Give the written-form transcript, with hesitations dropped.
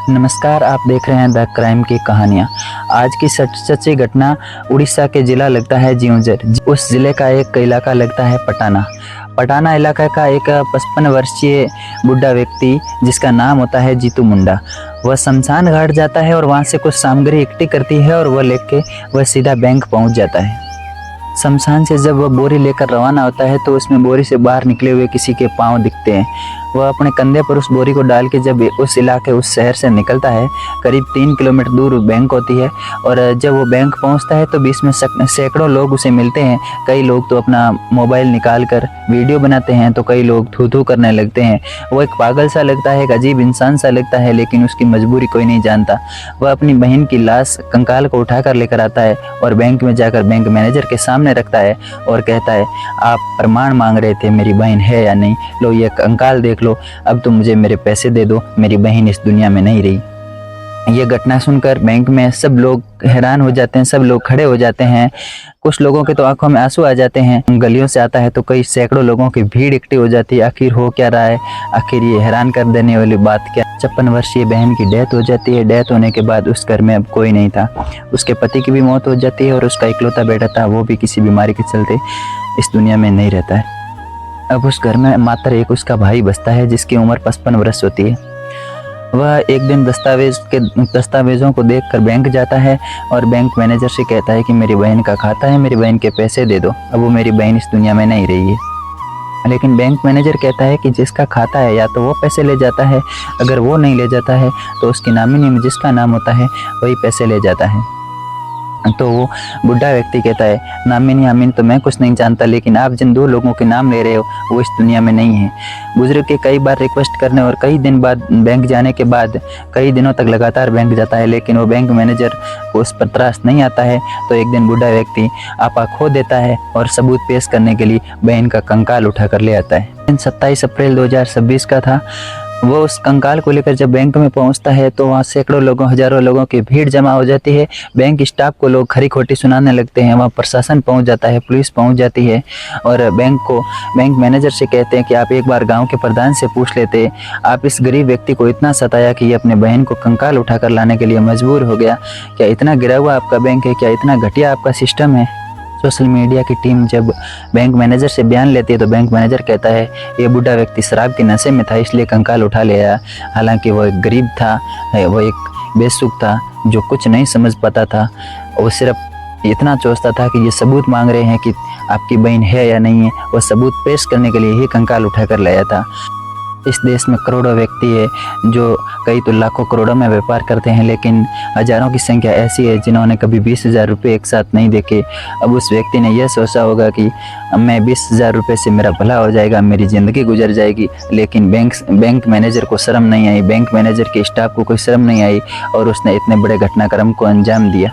नमस्कार, आप देख रहे हैं द क्राइम की कहानियाँ। आज की सच्ची घटना उड़ीसा के ज़िला लगता है जिउंजर। उस ज़िले का एक इलाका लगता है पटाना। पटाना इलाका का एक 55 वर्षीय बुढ़ा व्यक्ति जिसका नाम होता है जीतू मुंडा, वह शमशान घाट जाता है और वहाँ से कुछ सामग्री इकट्ठी करती है और वह लेके वह सीधा बैंक पहुँच जाता है। शमशान से जब वह बोरी लेकर रवाना होता है तो उसमें बोरी से बाहर निकले हुए किसी के पाँव दिखते हैं। वह अपने कंधे पर उस बोरी को डाल के जब उस इलाके उस शहर से निकलता है, करीब 3 किलोमीटर दूर बैंक होती है और जब वो बैंक पहुंचता है तो बीच में सैकड़ों लोग उसे मिलते हैं। कई लोग तो अपना मोबाइल निकाल कर वीडियो बनाते हैं तो कई लोग थू थू करने लगते हैं। वो एक पागल सा लगता है, एक अजीब इंसान सा लगता है, लेकिन उसकी मजबूरी कोई नहीं जानता। वह अपनी बहन की लाश कंकाल को उठाकर लेकर आता है और बैंक में जाकर बैंक मैनेजर के सामने रखता है और कहता है, आप प्रमाण मांग रहे थे मेरी बहन है या नहीं, लो ये कंकाल देख लो, अब तो मुझे मेरे पैसे दे दो, मेरी बहन इस दुनिया में नहीं रही। ये घटना सुनकर बैंक में सब लोग हैरान हो जाते हैं, सब लोग खड़े हो जाते हैं। कुछ लोगों के तो आंखों में आंसू आ जाते हैं। गलियों से आता है तो कई सैकड़ों लोगों की भीड़ इकट्ठी हो जाती है। आखिर हो क्या रहा है, आखिर ये हैरान कर देने वाली बात क्या। 56 वर्षीय बहन की डेथ हो जाती है। डेथ होने के बाद उस घर में अब कोई नहीं था। उसके पति की भी मौत हो जाती है और उसका इकलौता बेटा था, वो भी किसी बीमारी के चलते इस दुनिया में नहीं रहता है। अब उस घर में मात्र एक उसका भाई बचता है जिसकी उम्र 55 वर्ष होती है। वह एक दिन दस्तावेजों को देखकर बैंक जाता है और बैंक मैनेजर से कहता है कि मेरी बहन का खाता है, मेरी बहन के पैसे दे दो, अब वो मेरी बहन इस दुनिया में नहीं रही है। लेकिन बैंक मैनेजर कहता है कि जिसका खाता है या तो वो पैसे ले जाता है, अगर वो नहीं ले जाता है तो उसकी नॉमिनी में जिसका नाम होता है वही पैसे ले जाता है। तो वो बुढ़ा व्यक्ति कहता है, नामिनी अमीन तो मैं कुछ नहीं जानता, लेकिन आप जिन 2 लोगों के नाम ले रहे हो वो इस दुनिया में नहीं है। बुजुर्ग के कई बार रिक्वेस्ट करने और कई दिन बाद बैंक जाने के बाद कई दिनों तक लगातार बैंक जाता है, लेकिन वो बैंक मैनेजर को उस पर त्रास नहीं आता है। तो एक दिन बुढ़ा व्यक्ति आपा खो देता है और सबूत पेश करने के लिए बहन का कंकाल उठा कर ले आता है। 27 अप्रैल 2026 का था। वो उस कंकाल को लेकर जब बैंक में पहुंचता है तो वहाँ सैकड़ों लोगों, हजारों लोगों की भीड़ जमा हो जाती है। बैंक स्टाफ को लोग खरी खोटी सुनाने लगते हैं। वहाँ प्रशासन पहुंच जाता है, पुलिस पहुंच जाती है और बैंक मैनेजर से कहते हैं कि आप एक बार गांव के प्रधान से पूछ लेते, आप इस गरीब व्यक्ति को इतना सताया कि ये अपने बहन को कंकाल उठाकर लाने के लिए मजबूर हो गया। क्या इतना गिरा हुआ आपका बैंक है? क्या इतना घटिया आपका सिस्टम है? सोशल मीडिया की टीम जब बैंक मैनेजर से बयान लेती है तो बैंक मैनेजर कहता है, ये बुढ़ा व्यक्ति शराब के नशे में था इसलिए कंकाल उठा ले आया। हालांकि वो एक गरीब था, वो एक बेसुख था जो कुछ नहीं समझ पाता था। वो सिर्फ इतना सोचता था कि ये सबूत मांग रहे हैं कि आपकी बहन है या नहीं है। वो सबूत पेश करने के लिए ही कंकाल उठा कर लाया था। इस देश में करोड़ों व्यक्ति है जो कई तो लाखों करोड़ों में व्यापार करते हैं, लेकिन हजारों की संख्या ऐसी है जिन्होंने कभी 20,000 रुपये एक साथ नहीं देखे। अब उस व्यक्ति ने यह सोचा होगा कि मैं 20,000 रुपये से मेरा भला हो जाएगा, मेरी ज़िंदगी गुजर जाएगी, लेकिन बैंक मैनेजर को शर्म नहीं आई, बैंक मैनेजर के स्टाफ को कोई शर्म नहीं आई और उसने इतने बड़े घटनाक्रम को अंजाम दिया।